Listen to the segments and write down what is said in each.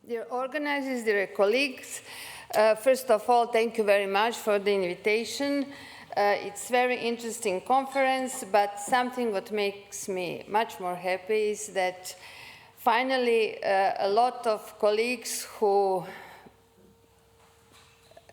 Dear organizers, dear colleagues, first of all, thank you very much for the invitation. It's a very interesting conference, but something what makes me much more happy is that finally a lot of colleagues who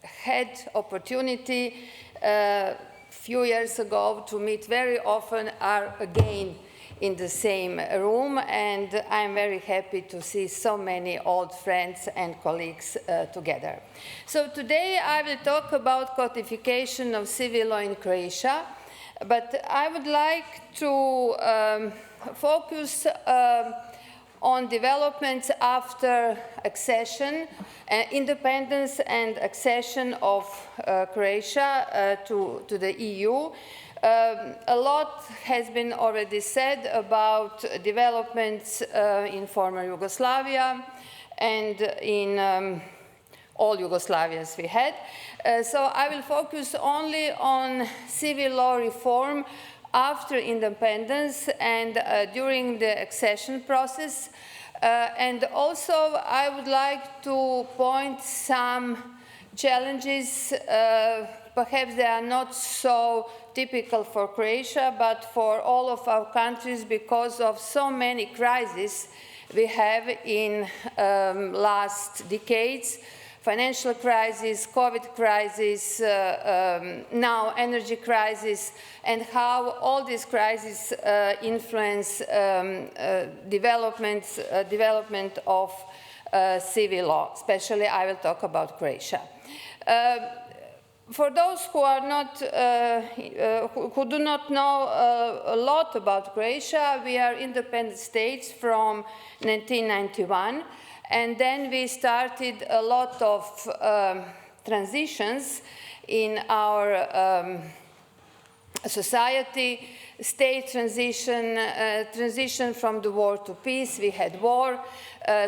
had opportunity a few years ago to meet very often are again in the same room, and I'm very happy to see so many old friends and colleagues together. So today I will talk about codification of civil law in Croatia, but I would like to focus on developments after accession, independence and accession of Croatia to the EU. A lot has been already said about developments in former Yugoslavia and in all Yugoslavias we had. So I will focus only on civil law reform after independence and during the accession process. And also I would like to point some challenges. Perhaps they are not so typical for Croatia, but for all of our countries because of so many crises we have in last decades. Financial crisis, COVID crisis, now energy crisis, and how all these crises influence development of civil law. Especially I will talk about Croatia. For those who are not, who do not know a lot about Croatia, we are independent states from 1991, and then we started a lot of transitions in our society. State transition, transition from the war to peace, we had war,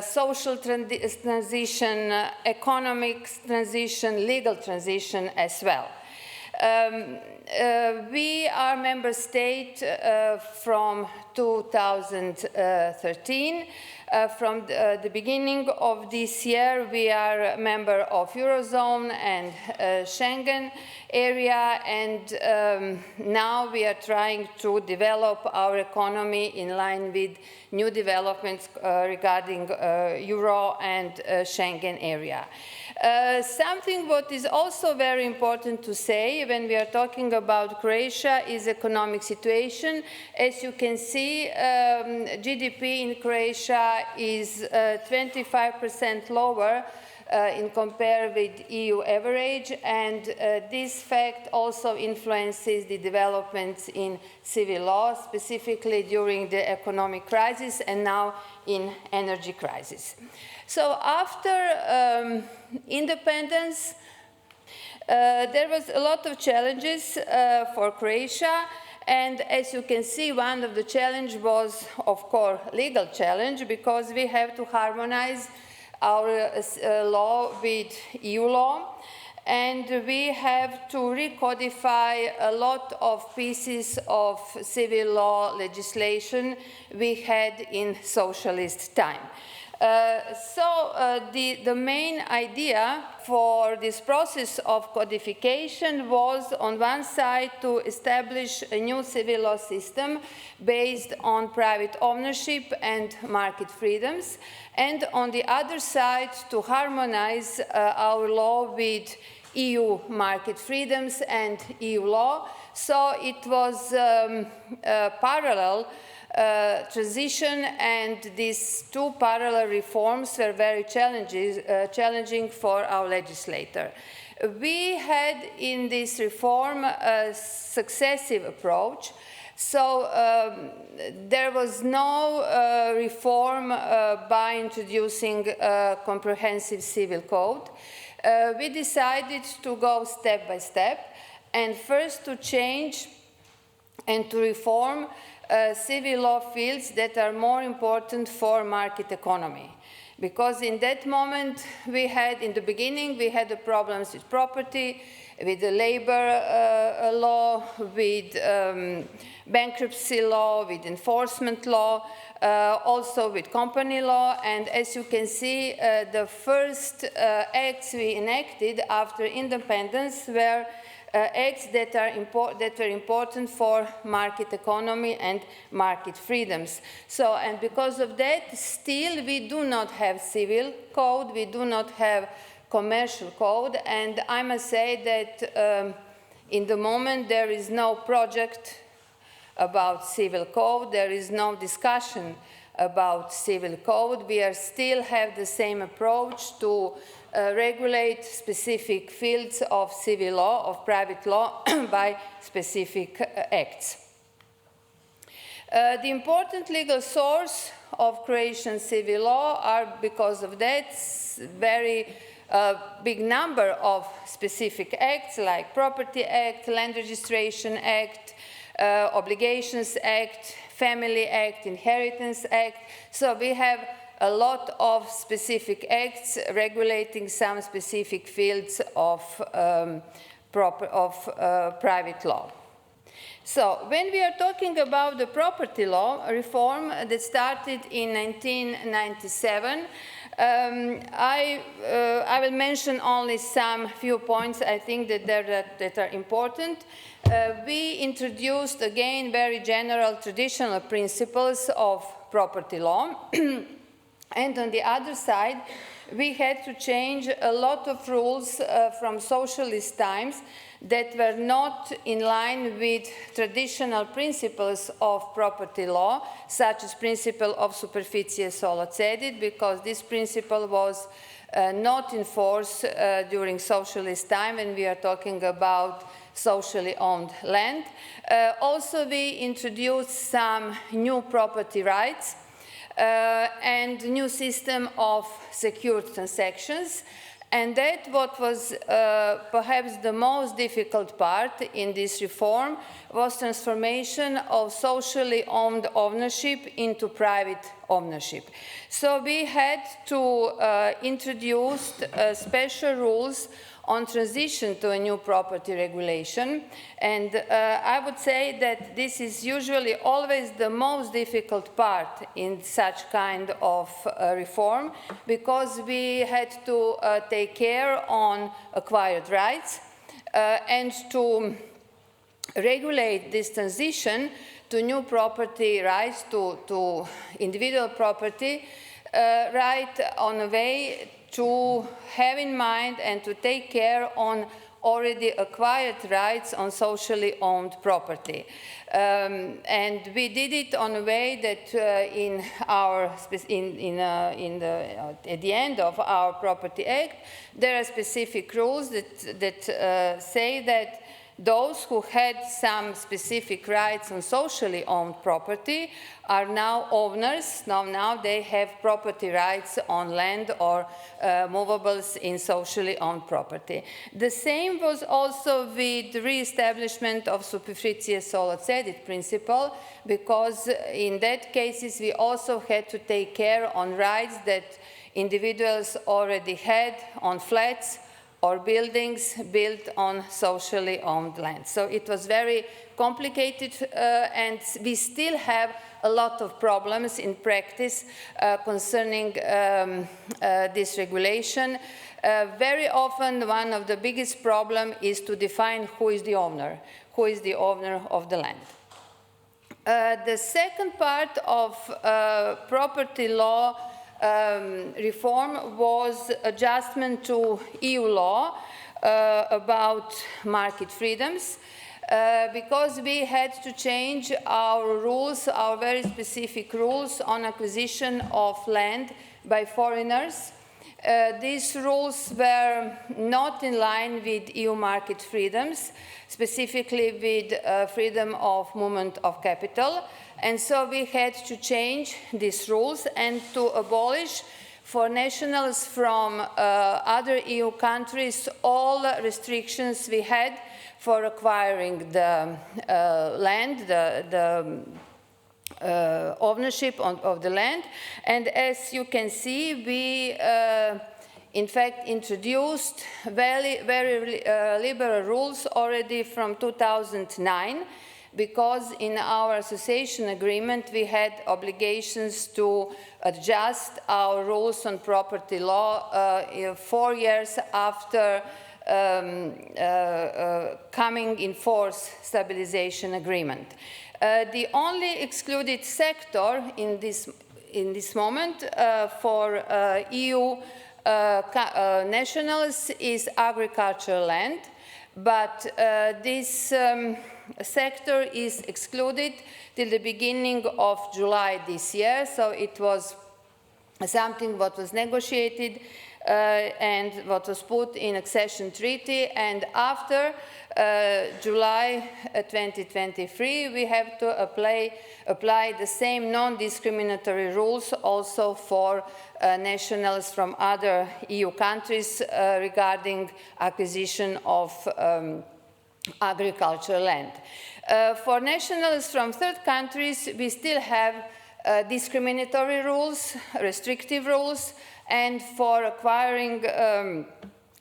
social transition, economic transition, legal transition as well. We are member state from 2013. From the beginning of this year, we are a member of Eurozone and Schengen area, and now we are trying to develop our economy in line with new developments regarding Euro and Schengen area. Something what is also very important to say when we are talking about Croatia is economic situation. As you can see, GDP in Croatia is 25% lower in compare with EU average, and this fact also influences the developments in civil law, specifically during the economic crisis and now in energy crisis. So after independence, there was a lot of challenges for Croatia, and as you can see, one of the challenges was, of course, legal challenge, because we have to harmonize our law with EU law, and we have to recodify a lot of pieces of civil law legislation we had in socialist time. The main idea for this process of codification was, on one side, to establish a new civil law system based on private ownership and market freedoms, and on the other side, to harmonize our law with EU market freedoms and EU law. So it was parallel transition, and these two parallel reforms were very challenging for our legislator. We had in this reform a successive approach. So there was no reform by introducing a comprehensive civil code. We decided to go step by step, and first to change and to reform civil law fields that are more important for market economy. Because in that moment, in the beginning, we had the problems with property, with the labor law, with bankruptcy law, with enforcement law, also with company law. And as you can see, the first acts we enacted after independence were acts that were important for market economy and market freedoms. So, and because of that, still we do not have civil code, we do not have commercial code, and I must say that in the moment there is no project about civil code, there is no discussion about civil code. We still have the same approach to regulate specific fields of civil law, of private law, by specific acts. The important legal source of Croatian civil law are, because of that, very big number of specific acts like Property Act, Land Registration Act, Obligations Act, Family Act, Inheritance Act. So we have a lot of specific acts regulating some specific fields of private law. So when we are talking about the property law reform that started in 1997, I will mention only some few points I think that are important. We introduced again very general traditional principles of property law. And on the other side, we had to change a lot of rules from socialist times that were not in line with traditional principles of property law, such as principle of superficie solo cedit, because this principle was not in force during socialist time when we are talking about socially owned land. Also, we introduced some new property rights and new system of secured transactions. And that what was perhaps the most difficult part in this reform was transformation of socially owned ownership into private ownership. So we had to introduce special rules on transition to a new property regulation. And I would say that this is usually always the most difficult part in such kind of reform, because we had to take care on acquired rights and to regulate this transition to new property rights, to individual property right on a way to have in mind and to take care on already acquired rights on socially owned property. And we did it on a way that at the end of our Property Act, there are specific rules that say that those who had some specific rights on socially owned property are now owners. Now they have property rights on land or movables in socially owned property. The same was also with the re-establishment of superficie solo cedit principle, because in that cases we also had to take care on rights that individuals already had on flats or buildings built on socially owned land. So it was very complicated, and we still have a lot of problems in practice concerning this regulation. Very often, one of the biggest problems is to define who is the owner of the land. The second part of property law reform was adjustment to EU law about market freedoms, because we had to change our rules, our very specific rules on acquisition of land by foreigners. These rules were not in line with EU market freedoms, specifically with freedom of movement of capital. And so we had to change these rules and to abolish for nationals from other EU countries all restrictions we had for acquiring the land, the ownership of the land. And as you can see, we in fact introduced very liberal rules already from 2009, because in our association agreement we had obligations to adjust our rules on property law 4 years after coming in force stabilization agreement. The only excluded sector in this moment for EU nationals is agricultural land, but this sector is excluded till the beginning of July this year, so it was something what was negotiated and what was put in accession treaty, and after July 2023 we have to apply the same non-discriminatory rules also for nationals from other EU countries regarding acquisition of agricultural land. For nationals from third countries, we still have discriminatory rules, restrictive rules, and for acquiring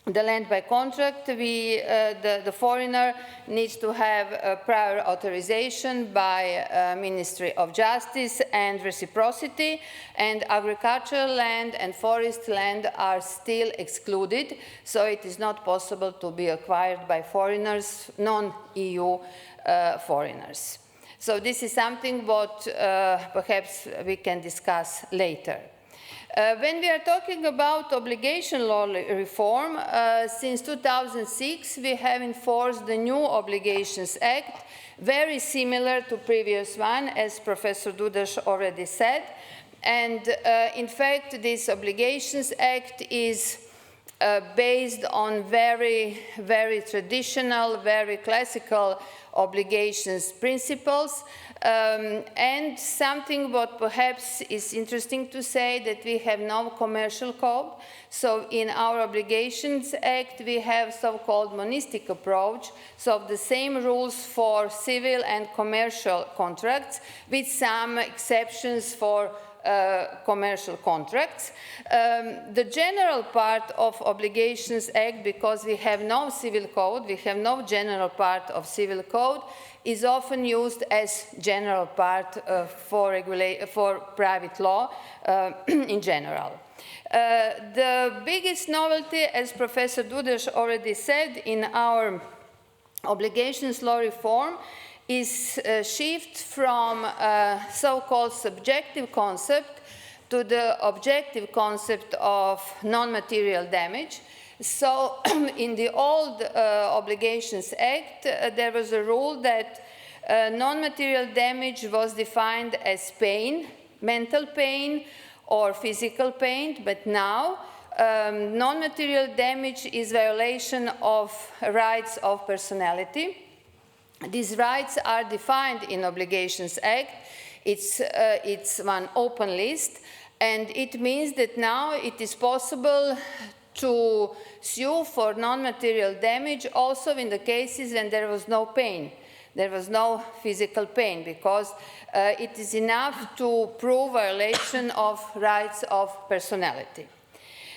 the land by contract, the foreigner needs to have a prior authorization by Ministry of Justice and reciprocity, and agricultural land and forest land are still excluded, so it is not possible to be acquired by foreigners, non-EU foreigners. So this is something what perhaps we can discuss later. When we are talking about obligation law reform, since 2006 we have enforced the new Obligations Act, very similar to previous one, as Professor Dudas already said. And in fact, this Obligations Act is based on very traditional, very classical obligations principles. And something what perhaps is interesting to say, that we have no commercial code. So in our Obligations Act we have so-called monistic approach, so the same rules for civil and commercial contracts, with some exceptions for commercial contracts. The general part of Obligations Act, because we have no civil code, we have no general part of civil code, is often used as general part for private law in general. The biggest novelty, as Professor Dudas already said, in our obligations law reform is a shift from so-called subjective concept to the objective concept of non-material damage. So in the old Obligations Act, there was a rule that non-material damage was defined as pain, mental pain or physical pain, but now non-material damage is violation of rights of personality. These rights are defined in Obligations Act. It's one open list, and it means that now it is possible to sue for non-material damage also in the cases when there was no pain. There was no physical pain, because it is enough to prove violation of rights of personality.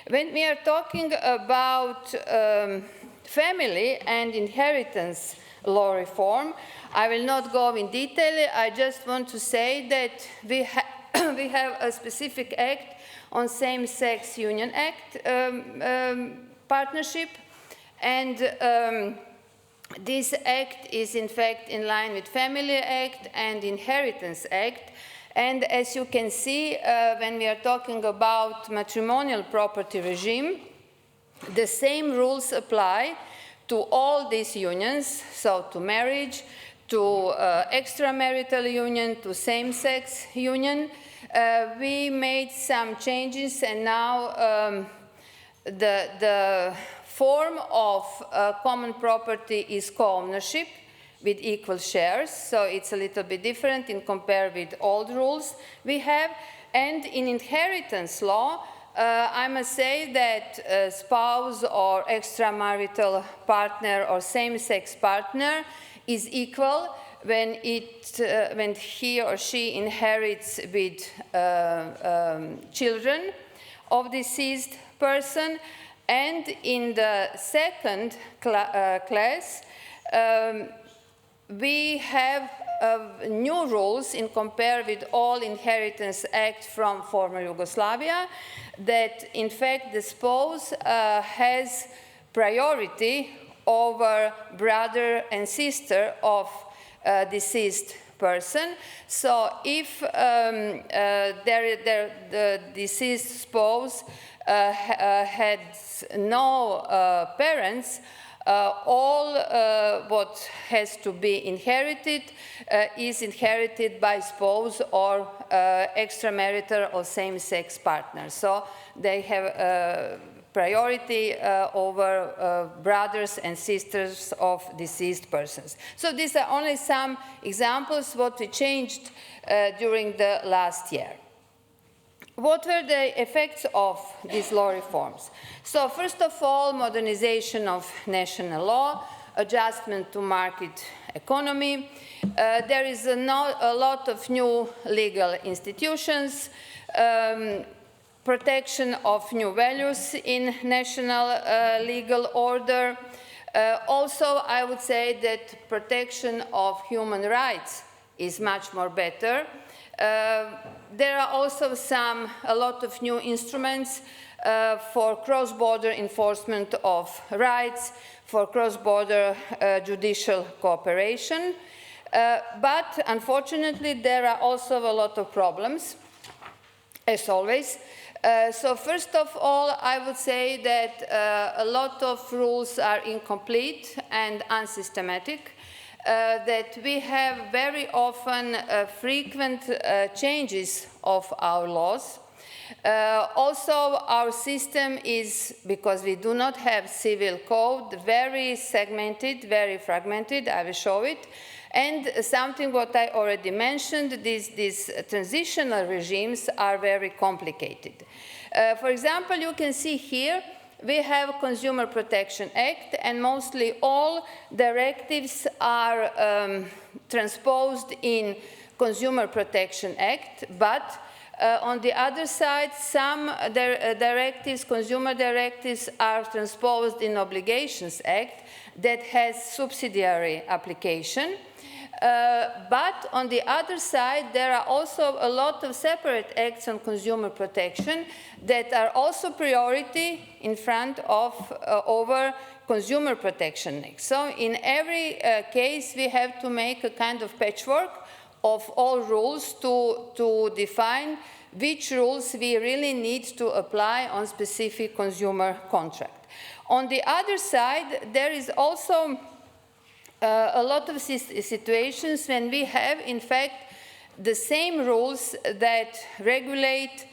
When we are talking about family and inheritance law reform, I will not go in detail. I just want to say that we have a specific act on same-sex union act partnership, and this act is in fact in line with Family Act and Inheritance Act. And as you can see, when we are talking about matrimonial property regime, the same rules apply to all these unions, so to marriage, to extramarital union, to same-sex union. We made some changes, and now the form of common property is co-ownership with equal shares, so it's a little bit different in compared with old rules we have. And in inheritance law, I must say that spouse or extramarital partner or same-sex partner is equal when he or she inherits with children of deceased person. And in the second class, we have new rules in compare with all inheritance act from former Yugoslavia, that in fact the spouse has priority over brother and sister of deceased person. So if the deceased spouse had no parents, all what has to be inherited is inherited by spouse or extramarital or same-sex partner. So they have priority over brothers and sisters of deceased persons. So these are only some examples what we changed during the last year. What were the effects of these law reforms? So first of all, modernization of national law, adjustment to market economy. There is a lot of new legal institutions, protection of new values in national legal order. Also, I would say that protection of human rights is much more better. There are also a lot of new instruments for cross-border enforcement of rights, for cross-border judicial cooperation. But unfortunately, there are also a lot of problems, as always. So first of all, I would say that a lot of rules are incomplete and unsystematic. That we have very often frequent changes of our laws. Also, our system is, because we do not have civil code, very segmented, very fragmented. I will show it. And something what I already mentioned, these transitional regimes are very complicated. For example, you can see here, we have Consumer Protection Act, and mostly all directives are transposed in Consumer Protection Act, but on the other side, some directives, consumer directives, are transposed in Obligations Act that has subsidiary application. But on the other side, there are also a lot of separate acts on consumer protection that are also priority in front of over consumer protection acts. So in every case, we have to make a kind of patchwork of all rules to define which rules we really need to apply on specific consumer contract. On the other side, there is also a lot of situations when we have, in fact, the same rules that regulate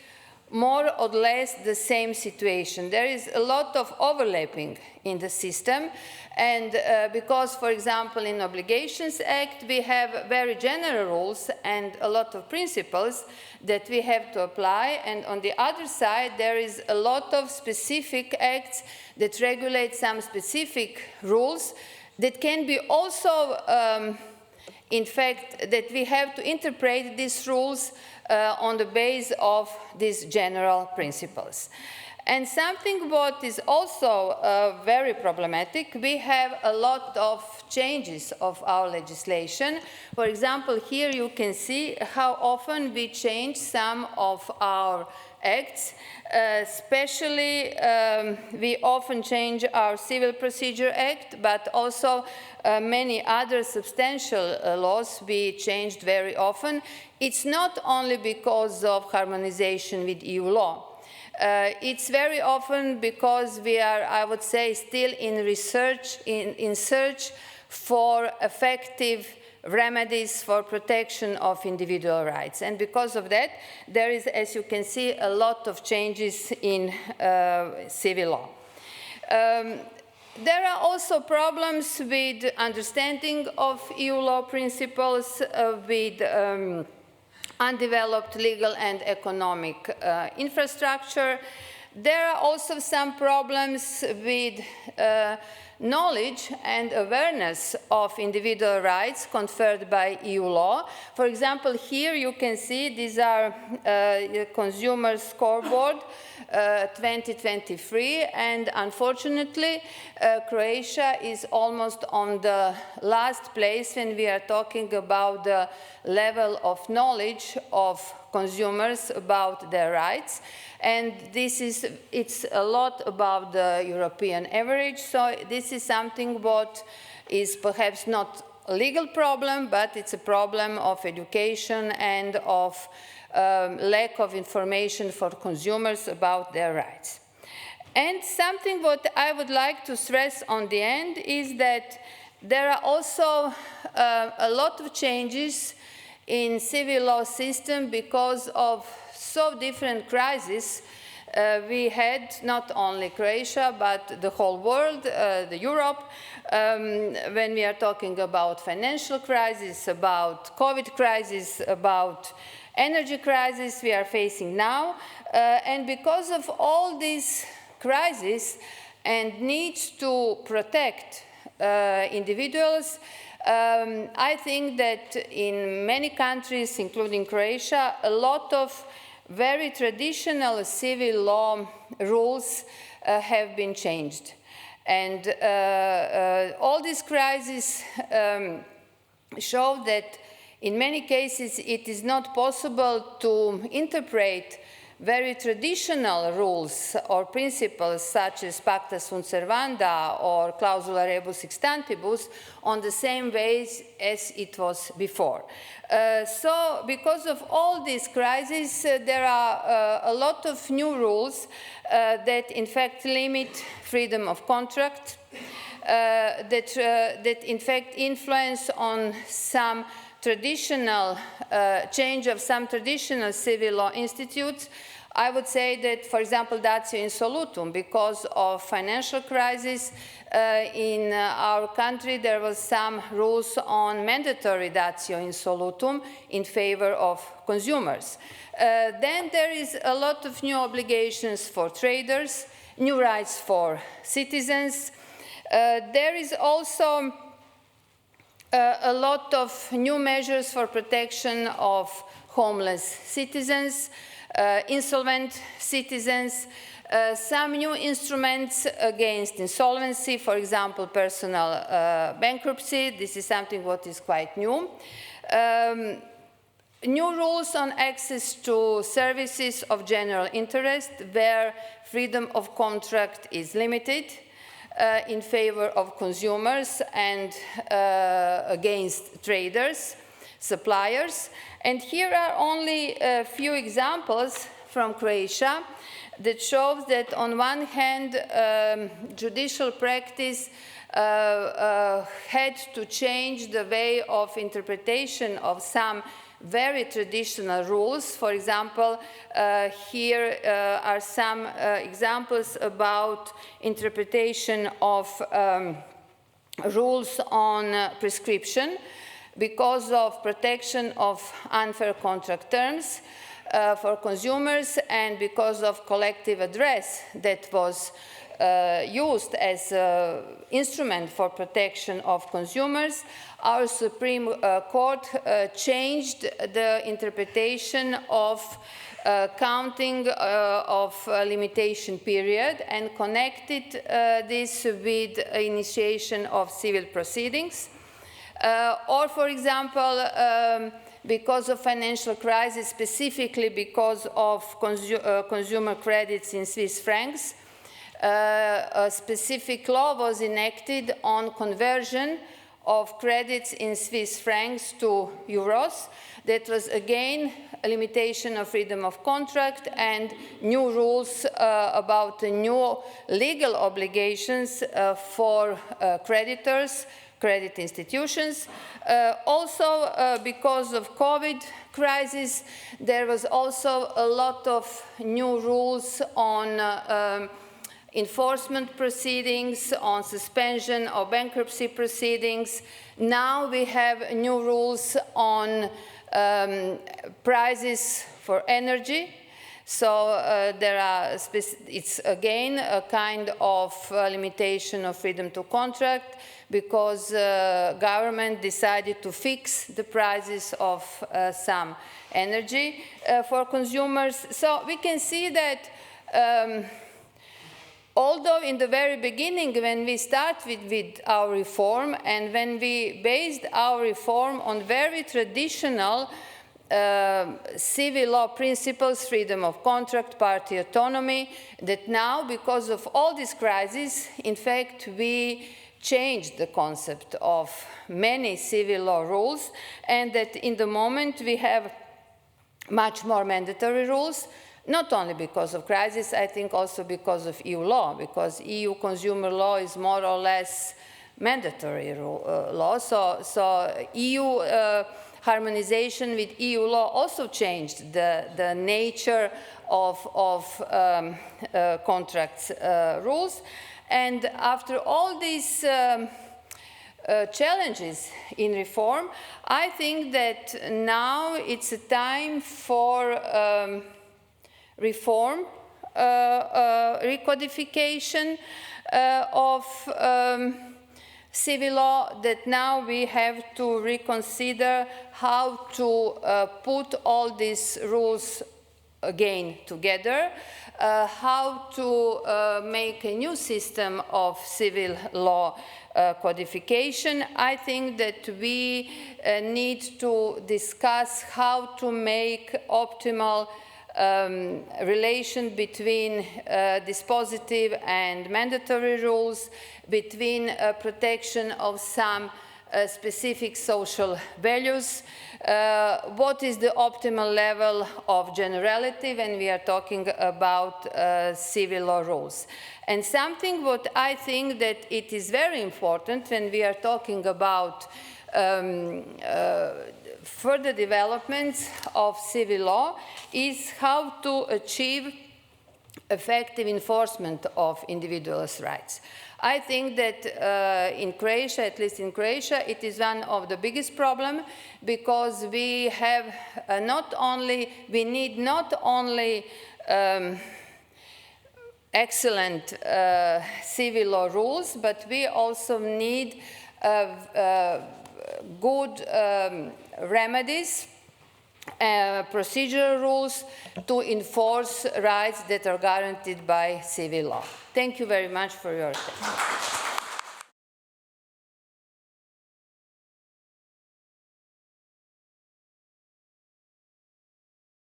more or less the same situation. There is a lot of overlapping in the system, and because, for example, in Obligations Act, we have very general rules and a lot of principles that we have to apply, and on the other side, there is a lot of specific acts that regulate some specific rules that can be also, in fact, that we have to interpret these rules on the basis of these general principles. And something what is also very problematic, we have a lot of changes of our legislation. For example, here you can see how often we change some of our acts. Especially, we often change our Civil Procedure Act, but also many other substantial laws we changed very often. It's not only because of harmonization with EU law. It's very often because we are, I would say, still in research, in search for effective remedies for protection of individual rights. And because of that, there is, as you can see, a lot of changes in civil law. There are also problems with understanding of EU law principles, with undeveloped legal and economic infrastructure. There are also some problems with knowledge and awareness of individual rights conferred by EU law. For example, here you can see these are Consumer Scoreboard 2023, and unfortunately, Croatia is almost on the last place when we are talking about the level of knowledge of consumers about their rights. And it's a lot above the European average, so this is something what is perhaps not a legal problem, but it's a problem of education and of lack of information for consumers about their rights. And something what I would like to stress on the end is that there are also a lot of changes in civil law system because of so different crises we had, not only Croatia, but the whole world, Europe, when we are talking about financial crisis, about COVID crisis, about energy crisis we are facing now. And because of all these crises and needs to protect individuals, I think that in many countries, including Croatia, a lot of very traditional civil law rules have been changed. And all these crises show that in many cases it is not possible to interpret very traditional rules or principles such as pacta sunt servanda or clausula rebus sic stantibus on the same ways as it was before. So because of all these crises, there are a lot of new rules that in fact limit freedom of contract, that in fact influence on some traditional change of some traditional civil law institutes. I would say that, for example, datio insolutum, because of financial crisis in our country, there was some rules on mandatory datio insolutum in favor of consumers. Then there is a lot of new obligations for traders, new rights for citizens. There is also a lot of new measures for protection of homeless citizens, insolvent citizens, some new instruments against insolvency, for example, personal bankruptcy. This is something what is quite new. New rules on access to services of general interest, where freedom of contract is limited. In favor of consumers and against traders, suppliers. And here are only a few examples from Croatia that shows that on one hand, judicial practice had to change the way of interpretation of some very traditional rules. For example, here are some examples about interpretation of rules on prescription because of protection of unfair contract terms for consumers and because of collective redress that was used as an instrument for protection of consumers. Our Supreme Court changed the interpretation of counting of limitation period and connected this with initiation of civil proceedings. Or, for example, because of financial crisis, specifically because of consumer credits in Swiss francs, a specific law was enacted on conversion of credits in Swiss francs to euros. That was again a limitation of freedom of contract and new rules about the new legal obligations for creditors, credit institutions. Also, because of COVID crisis, there was also a lot of new rules on enforcement proceedings, on suspension or bankruptcy proceedings. Now we have new rules on prices for energy. So it's again a kind of limitation of freedom to contract, because government decided to fix the prices of some energy for consumers. So we can see that although in the very beginning, when we started with our reform, and when we based our reform on very traditional civil law principles, freedom of contract, party autonomy, that now, because of all this crisis, in fact, we changed the concept of many civil law rules, and that in the moment we have much more mandatory rules, not only because of crisis, I think also because of EU law, because EU consumer law is more or less mandatory law. So EU harmonization with EU law also changed the nature of contracts rules. And after all these challenges in reform, I think that now it's a time for reform, recodification of civil law, that now we have to reconsider how to put all these rules again together, how to make a new system of civil law codification. I think that we need to discuss how to make optimal relation between dispositive and mandatory rules, between protection of some specific social values, what is the optimal level of generality when we are talking about civil law rules. And something what I think that it is very important when we are talking about further developments of civil law is how to achieve effective enforcement of individuals' rights. I think that in Croatia, at least in Croatia, it is one of the biggest problems, because we have we need not only excellent civil law rules, but we also need good remedies, procedural rules to enforce rights that are guaranteed by civil law. Thank you very much for your attention.